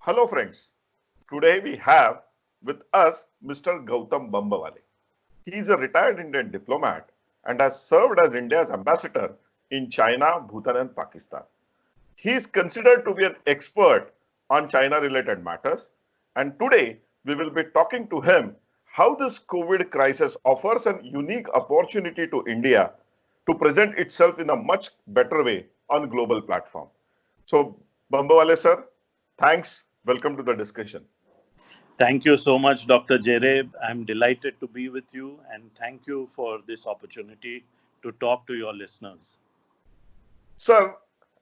Hello friends, today we have with us Mr. Gautam Bambawale. He is a retired Indian diplomat and has served as India's ambassador in China, Bhutan and Pakistan. He is considered to be an expert on China-related matters, and today we will be talking to him how this COVID crisis offers an unique opportunity to India to present itself in a much better way on global platform. So, Bambawale sir, thanks. Welcome to the discussion. Thank you so much, Dr. Jereb. I'm delighted to be with you and thank you for this opportunity to talk to your listeners. Sir,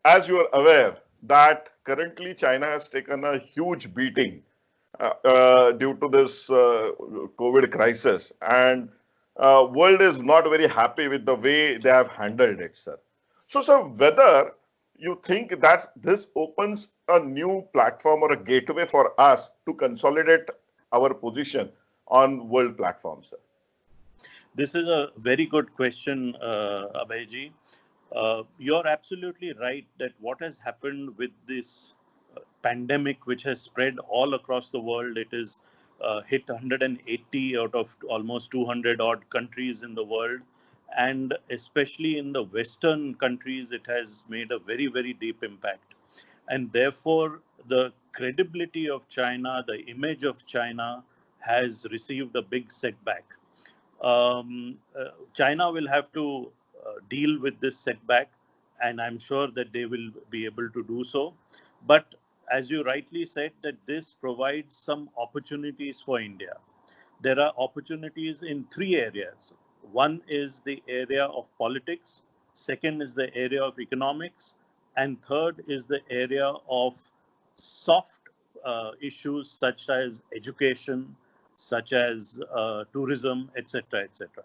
as you are aware that currently China has taken a huge beating due to this COVID crisis, and world is not very happy with the way they have handled it, sir. So, sir, whether you think that this opens a new platform or a gateway for us to consolidate our position on world platforms, sir? This is a very good question, Abhayji. You're absolutely right that what has happened with this pandemic, which has spread all across the world, it is hit 180 out of almost 200 odd countries in the world. And especially in the Western countries, it has made a very, very deep impact. And therefore, the credibility of China, the image of China has received a big setback. China will have to deal with this setback, and I'm sure that they will be able to do so. But as you rightly said, that this provides some opportunities for India. There are opportunities in three areas. One is the area of politics, second is the area of economics, and third is the area of soft issues such as education, such as tourism, etc., etc.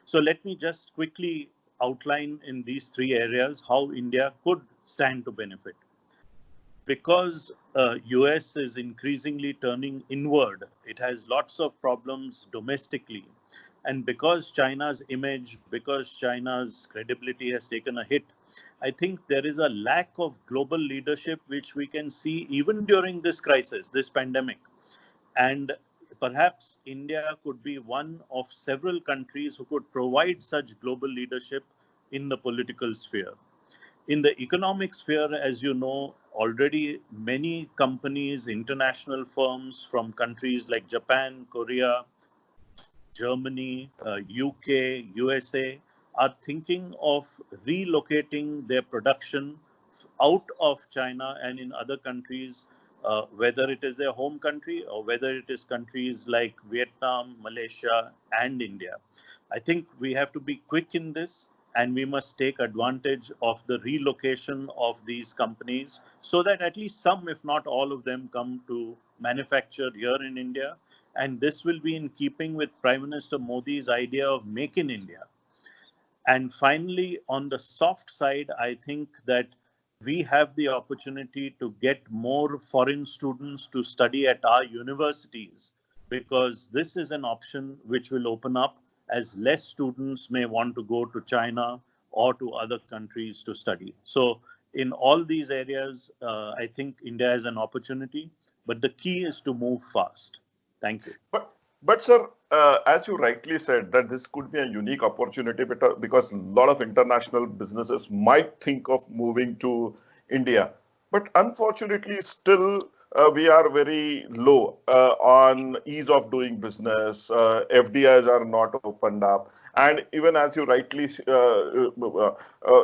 So let me just quickly outline in these three areas how India could stand to benefit. Because US is increasingly turning inward, it has lots of problems domestically. And because China's image, because China's credibility has taken a hit, I think there is a lack of global leadership, which we can see even during this crisis, this pandemic. And perhaps India could be one of several countries who could provide such global leadership in the political sphere. In the economic sphere, as you know, already many companies, international firms from countries like Japan, Korea, Germany, UK, USA are thinking of relocating their production out of China and in other countries, whether it is their home country or whether it is countries like Vietnam, Malaysia, and India. I think we have to be quick in this, and we must take advantage of the relocation of these companies so that at least some, if not all of them, come to manufacture here in India. And this will be in keeping with Prime Minister Modi's idea of Make in India. And finally, on the soft side, I think that we have the opportunity to get more foreign students to study at our universities, because this is an option which will open up as less students may want to go to China or to other countries to study. So in all these areas, I think India has an opportunity, but the key is to move fast. Thank you. But sir, as you rightly said, that this could be a unique opportunity because a lot of international businesses might think of moving to India. But unfortunately, still we are very low on ease of doing business. FDIs are not opened up. And even as you rightly,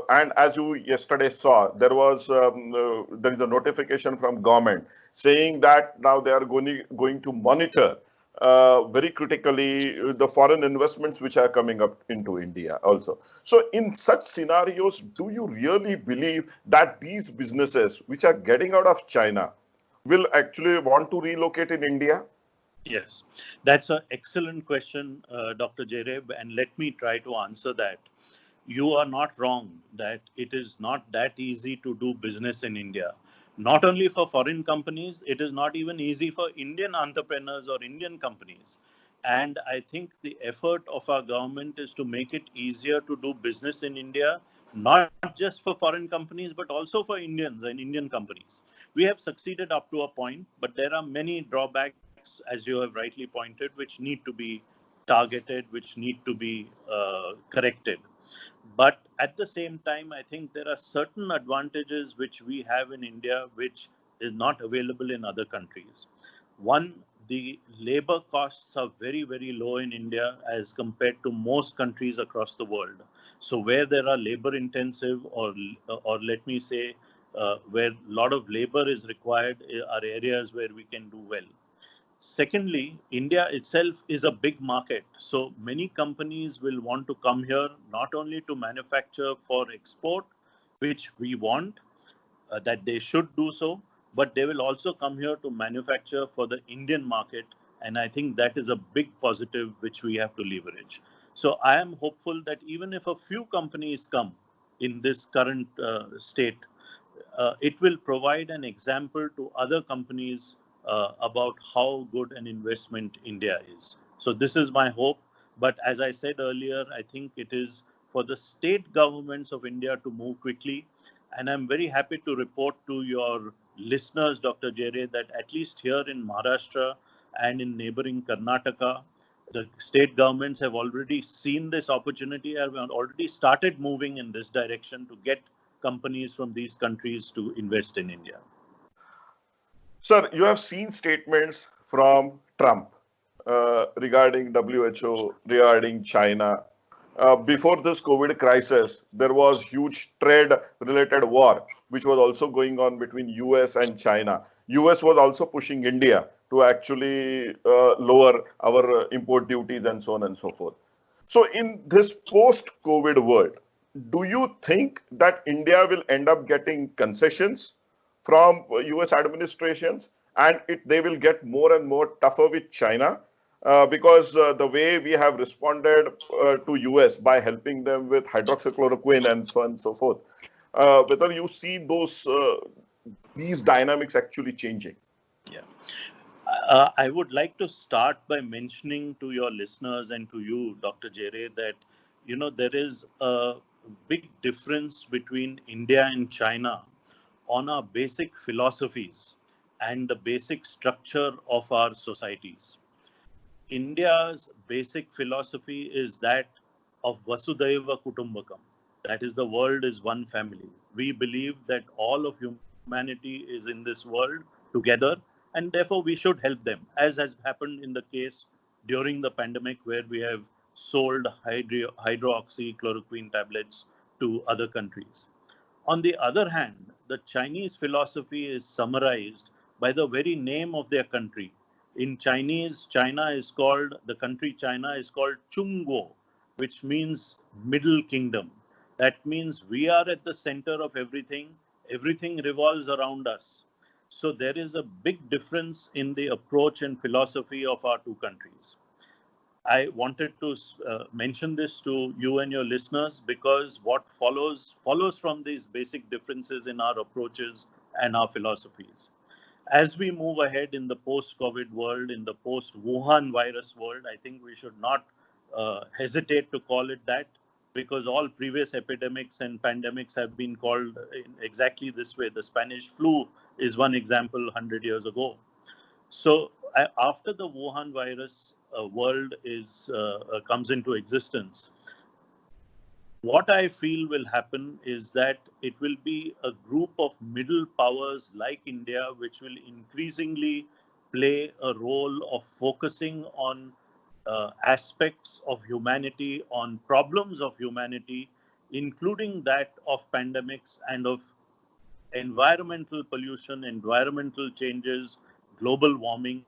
and as you yesterday saw, there is a notification from government saying that now they are going to monitor very critically the foreign investments which are coming up into India also. So in such scenarios, do you really believe that these businesses which are getting out of China will actually want to relocate in India? Yes, that's an excellent question, Dr. Jereb, and let me try to answer that. You are not wrong that it is not that easy to do business in India. Not only for foreign companies, it is not even easy for Indian entrepreneurs or Indian companies. And I think the effort of our government is to make it easier to do business in India not just for foreign companies, but also for Indians and Indian companies. We have succeeded up to a point, but there are many drawbacks, as you have rightly pointed, which need to be targeted, which need to be corrected. But at the same time, I think there are certain advantages which we have in India which is not available in other countries. One, the labor costs are very, very low in India as compared to most countries across the world. So where there are labor intensive or let me say where a lot of labor is required are areas where we can do well. Secondly, India itself is a big market. So many companies will want to come here not only to manufacture for export, which we want, that they should do so, but they will also come here to manufacture for the Indian market. And I think that is a big positive which we have to leverage. So I am hopeful that even if a few companies come in this current state, it will provide an example to other companies about how good an investment India is. So this is my hope. But as I said earlier, I think it is for the state governments of India to move quickly. And I'm very happy to report to your listeners, Dr. Jere, that at least here in Maharashtra and in neighboring Karnataka, the state governments have already seen this opportunity, have already started moving in this direction to get companies from these countries to invest in India. Sir, you have seen statements from Trump regarding WHO, regarding China. Before this COVID crisis, there was huge trade-related war, which was also going on between US and China. US was also pushing India to actually lower our import duties and so on and so forth. So in this post-COVID world, do you think that India will end up getting concessions from US administrations and they will get more and more tougher with China? Because the way we have responded to US by helping them with hydroxychloroquine and so on and so forth, whether you see these dynamics actually changing? Yeah. I would like to start by mentioning to your listeners and to you, Dr. Jere, that there is a big difference between India and China on our basic philosophies and the basic structure of our societies. India's basic philosophy is that of Vasudhaiva Kutumbakam. That is, the world is one family. We believe that all of humanity is in this world together, and therefore we should help them, as has happened in the case during the pandemic, where we have sold hydroxychloroquine tablets to other countries. On the other hand, the Chinese philosophy is summarized by the very name of their country. In Chinese, the country China is called Chungguo, which means middle kingdom. That means we are at the center of everything. Everything revolves around us. So there is a big difference in the approach and philosophy of our two countries. I wanted to mention this to you and your listeners because what follows from these basic differences in our approaches and our philosophies. As we move ahead in the post-COVID world, in the post-Wuhan virus world, I think we should not hesitate to call it that, because all previous epidemics and pandemics have been called in exactly this way. The Spanish flu is one example 100 years ago. So after the Wuhan virus world comes into existence, what I feel will happen is that it will be a group of middle powers like India, which will increasingly play a role of focusing on aspects of humanity, on problems of humanity, including that of pandemics and of environmental pollution, environmental changes, global warming,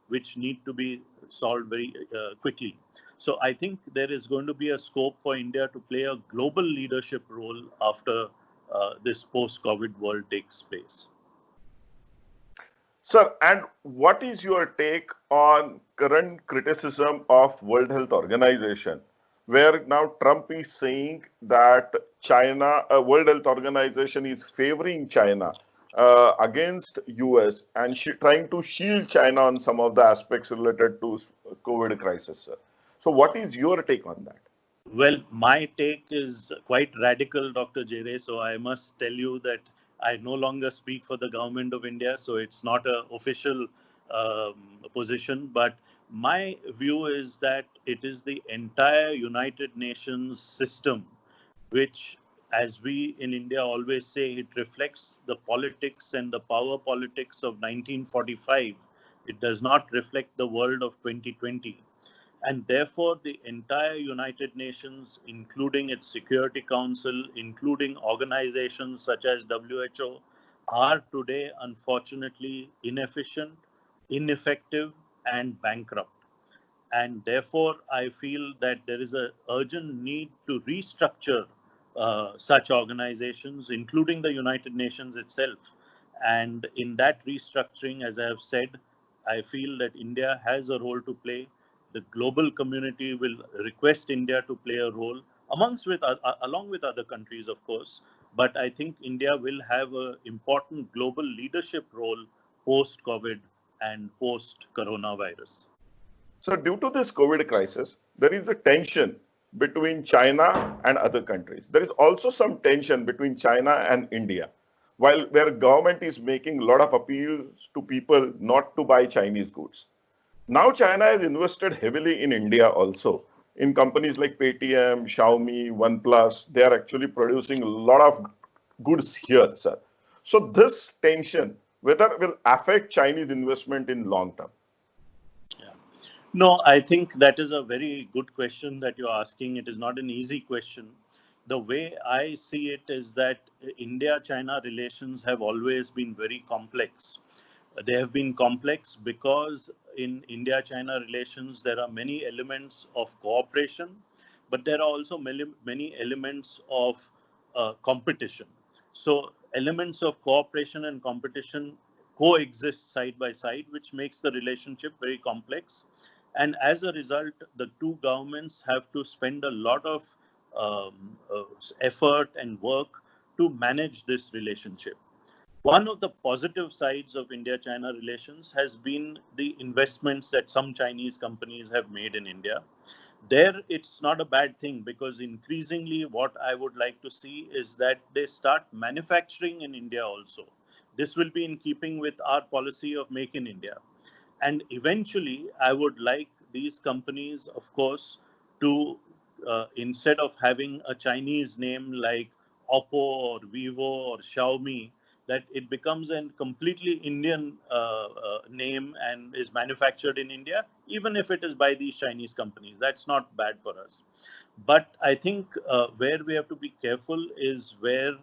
which need to be solved very quickly. So I think there is going to be a scope for India to play a global leadership role after this post-COVID world takes place. Sir, and what is your take on current criticism of World Health Organization, where now Trump is saying that World Health Organization is favoring China against US and trying to shield China on some of the aspects related to COVID crisis, sir? So what is your take on that? Well, my take is quite radical, Dr. Jere. So I must tell you that I no longer speak for the government of India. So it's not an official position. But my view is that it is the entire United Nations system, which, as we in India always say, it reflects the politics and the power politics of 1945. It does not reflect the world of 2020. And therefore, the entire United Nations, including its Security Council, including organizations such as WHO, are today unfortunately inefficient, ineffective, and bankrupt. And therefore, I feel that there is an urgent need to restructure such organizations, including the United Nations itself. And in that restructuring, as I have said, I feel that India has a role to play. The global community will request India to play a role along with other countries, of course. But I think India will have an important global leadership role post COVID and post coronavirus. So due to this COVID crisis, there is a tension between China and other countries. There is also some tension between China and India. While where government is making a lot of appeals to people not to buy Chinese goods. Now China has invested heavily in India also. In companies like Paytm, Xiaomi, OnePlus, they are actually producing a lot of goods here, sir. So this tension, whether will affect Chinese investment in long term? Yeah. No, I think that is a very good question that you're asking. It is not an easy question. The way I see it is that India-China relations have always been very complex. They have been complex because in India-China relations, there are many elements of cooperation, but there are also many elements of competition. So elements of cooperation and competition coexist side by side, which makes the relationship very complex. And as a result, the two governments have to spend a lot of effort and work to manage this relationship. One of the positive sides of India-China relations has been the investments that some Chinese companies have made in India. There, it's not a bad thing because increasingly what I would like to see is that they start manufacturing in India also. This will be in keeping with our policy of Make in India. And eventually, I would like these companies, of course, to instead of having a Chinese name like Oppo or Vivo or Xiaomi, that it becomes a completely Indian name and is manufactured in India, even if it is by these Chinese companies. That's not bad for us. But I think where we have to be careful is where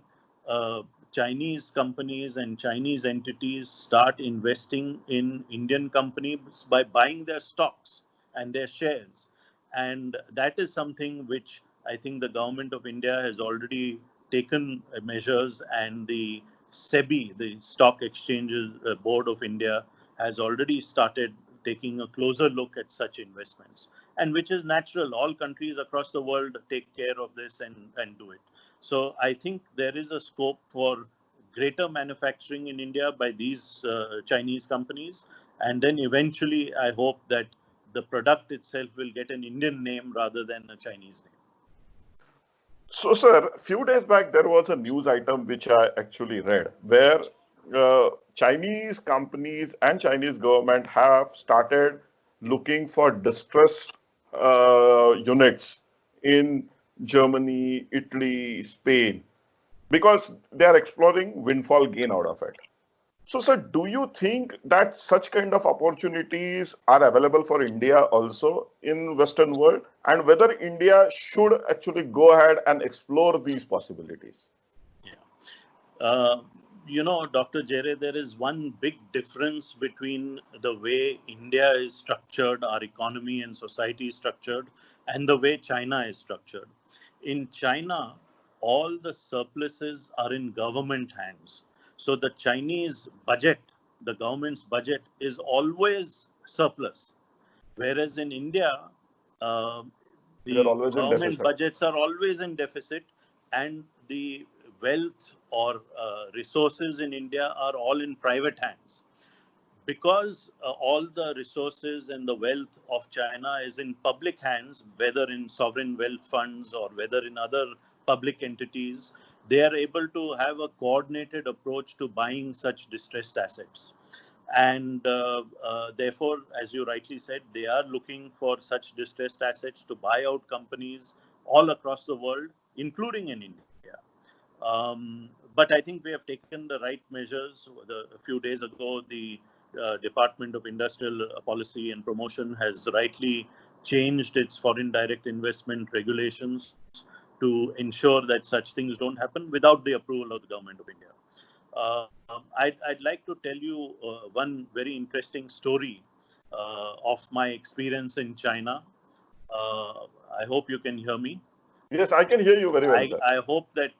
Chinese companies and Chinese entities start investing in Indian companies by buying their stocks and their shares. And that is something which I think the government of India has already taken measures, and the SEBI, the Stock Exchanges Board of India, has already started taking a closer look at such investments, and which is natural. All countries across the world take care of this and do it. So I think there is a scope for greater manufacturing in India by these Chinese companies. And then eventually, I hope that the product itself will get an Indian name rather than a Chinese name. So, sir, a few days back, there was a news item which I actually read where Chinese companies and Chinese government have started looking for distressed units in Germany, Italy, Spain, because they are exploring windfall gain out of it. So, sir, do you think that such kind of opportunities are available for India also in Western world, and whether India should actually go ahead and explore these possibilities? Yeah. Dr. Jere, there is one big difference between the way India is structured, our economy and society is structured, and the way China is structured. In China, all the surpluses are in government hands. So the Chinese budget, the government's budget, is always surplus. Whereas in India, uh, They are the always in government deficit. budgets are always in deficit, and the wealth or resources in India are all in private hands. because all the resources and the wealth of China is in public hands, whether in sovereign wealth funds or whether in other public entities, they are able to have a coordinated approach to buying such distressed assets. And therefore, as you rightly said, they are looking for such distressed assets to buy out companies all across the world, including in India. But I think we have taken the right measures. A few days ago, the Department of Industrial Policy and Promotion has rightly changed its foreign direct investment regulations to ensure that such things don't happen without the approval of the Government of India. I'd like to tell you one very interesting story of my experience in China. I hope you can hear me. Yes, I can hear you very well, sir. I hope that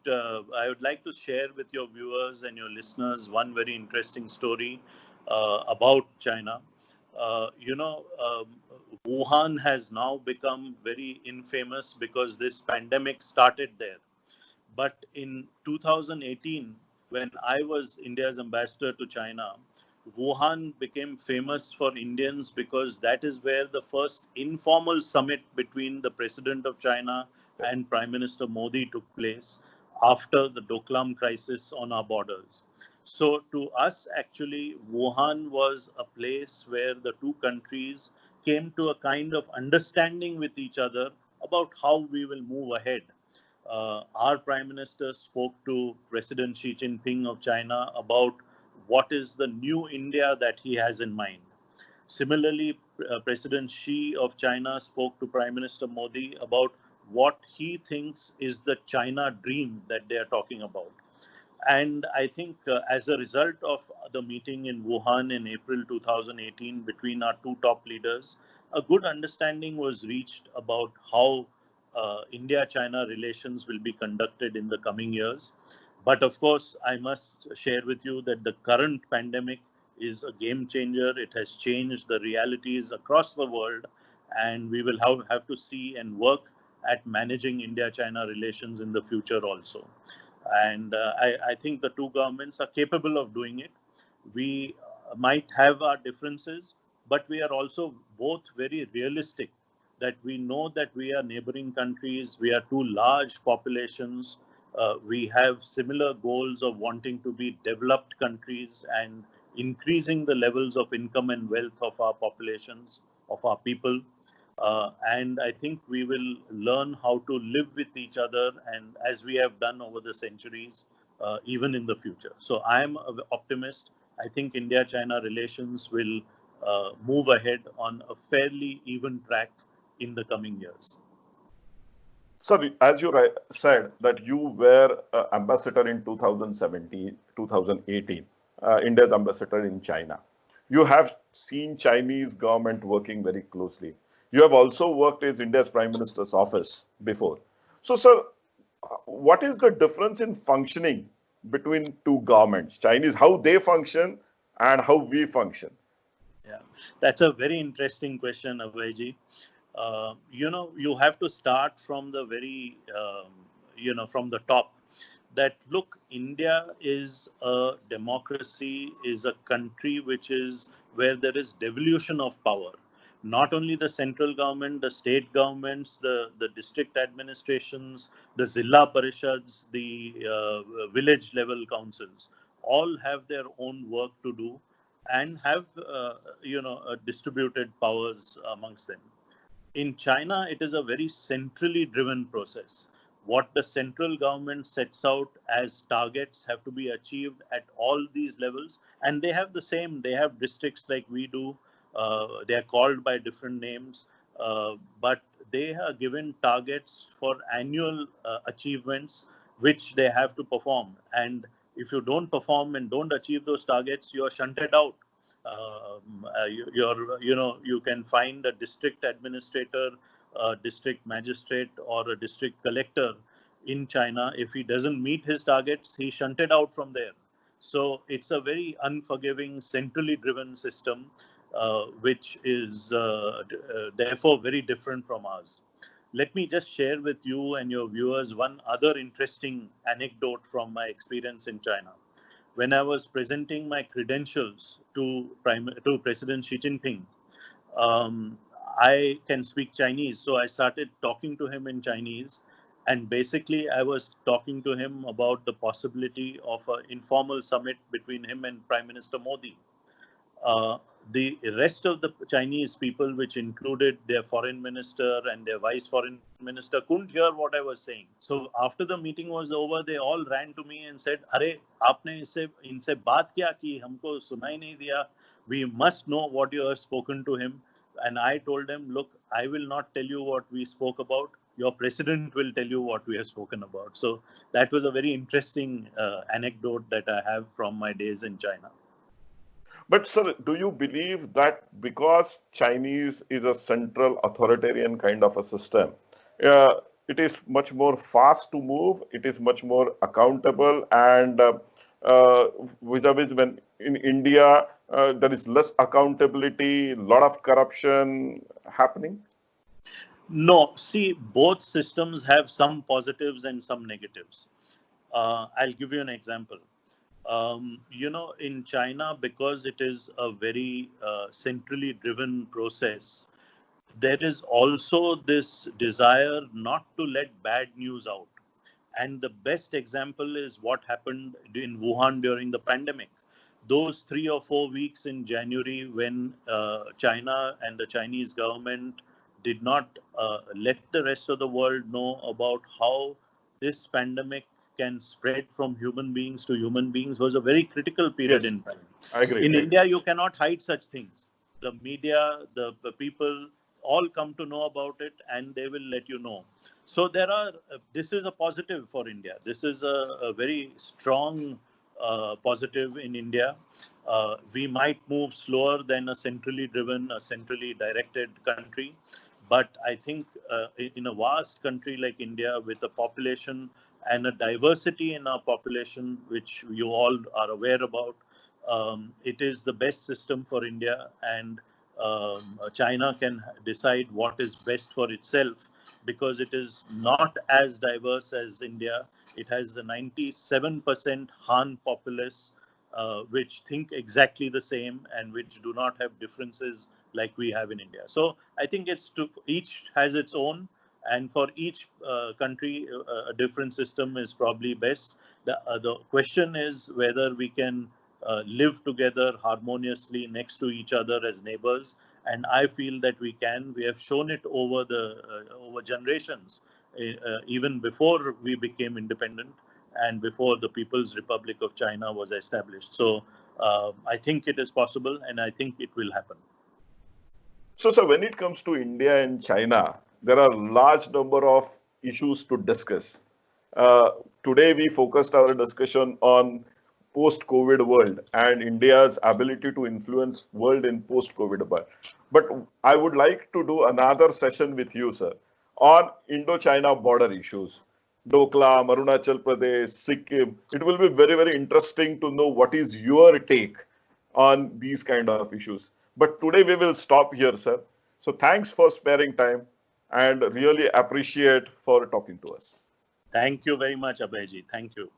I would like to share with your viewers and your listeners one very interesting story about China. Wuhan has now become very infamous because this pandemic started there. But in 2018, when I was India's ambassador to China, Wuhan became famous for Indians because that is where the first informal summit between the President of China and Prime Minister Modi took place after the Doklam crisis on our borders. So to us, actually, Wuhan was a place where the two countries came to a kind of understanding with each other about how we will move ahead. Our Prime Minister spoke to President Xi Jinping of China about what is the new India that he has in mind. Similarly, President Xi of China spoke to Prime Minister Modi about what he thinks is the China dream that they are talking about. And I think as a result of the meeting in Wuhan in April 2018 between our two top leaders, a good understanding was reached about how India-China relations will be conducted in the coming years. But of course, I must share with you that the current pandemic is a game changer. It has changed the realities across the world, and we will have to see and work at managing India-China relations in the future also. And I think the two governments are capable of doing it. We might have our differences, but we are also both very realistic that we know that we are neighboring countries, we are two large populations, we have similar goals of wanting to be developed countries and increasing the levels of income and wealth of our populations, of our people. And I think we will learn how to live with each other, and as we have done over the centuries, even in the future. So I am an optimist. I think India-China relations will move ahead on a fairly even track in the coming years. Sir, as you said that you were ambassador in 2017, 2018, India's ambassador in China. You have seen Chinese government working very closely. You have also worked as India's Prime Minister's office before. So, sir, what is the difference in functioning between two governments? Chinese, how they function and how we function? Yeah, that's a very interesting question, Abhayji. You have to start from the very, from the top. That look, India is a democracy, is a country which is where there is devolution of power. Not only the central government, the state governments, the district administrations, the Zilla Parishads, the village level councils, all have their own work to do and have, distributed powers amongst them. In China, it is a very centrally driven process. What the central government sets out as targets have to be achieved at all these levels. And they have the same, they have districts like we do. They are called by different names, but they are given targets for annual achievements which they have to perform. And if you don't perform and don't achieve those targets, you are shunted out. You can find a district administrator, a district magistrate, or a district collector in China. If he doesn't meet his targets, he's shunted out from there. So it's a very unforgiving, centrally driven system, which is therefore very different from ours. Let me just share with you and your viewers one other interesting anecdote from my experience in China. when I was presenting my credentials to President Xi Jinping, um, I can speak Chinese, so I started talking to him in Chinese, and basically I was talking to him about the possibility of an informal summit between him and Prime Minister Modi. Uh, the rest of the Chinese people, which included their foreign minister and their vice foreign minister, couldn't hear what I was saying. So after the meeting was over, they all ran to me and said, "अरे, आपने इनसे बात क्या की? हमको सुनाई नहीं दिया. We must know what you have spoken to him." And I told them, "Look, I will not tell you what we spoke about. Your president will tell you what we have spoken about." So that was a very interesting anecdote that I have from my days in China. But sir, do you believe that because Chinese is a central authoritarian kind of a system, uh, it is much more fast to move, it is much more accountable, and uh, vis-a-vis when in India there is less accountability, lot of corruption happening? No, see, both systems have some positives and some negatives. I'll give you an example. In China, because it is a very centrally driven process, there is also this desire not to let bad news out. And the best example is what happened in Wuhan during the pandemic. Those 3 or 4 weeks in January, when China and the Chinese government did not let the rest of the world know about how this pandemic can spread from human beings to human beings, was a very critical period Yes, in time. I agree. In India, you cannot hide such things. The media, the people, all come to know about it, and they will let you know. So this is a positive for India. This is a very strong positive in India. We might move slower than a centrally driven, a centrally directed country, but I think in a vast country like India, with a population and a diversity in our population, which you all are aware about, it is the best system for India, and China can decide what is best for itself, because it is not as diverse as India. It has a 97% Han populace, which think exactly the same and which do not have differences like we have in India. So I think each has its own, and for each country, a different system is probably best. The question is whether we can live together harmoniously next to each other as neighbors, and I feel that we can. We have shown it over generations, even before we became independent and before the People's Republic of China was established. So I think it is possible, and I think it will happen. So, sir, when it comes to India and China, there are large number of issues to discuss. Uh, Today, we focused our discussion on post-COVID world and India's ability to influence world in post-COVID world. But I would like to do another session with you, sir, on Indo-China border issues. Doklam, Arunachal Pradesh, Sikkim. It will be very, very interesting to know what is your take on these kind of issues. But today we will stop here, sir. So thanks for sparing time and really appreciate for talking to us. Thank you very much, Abhayji. Thank you.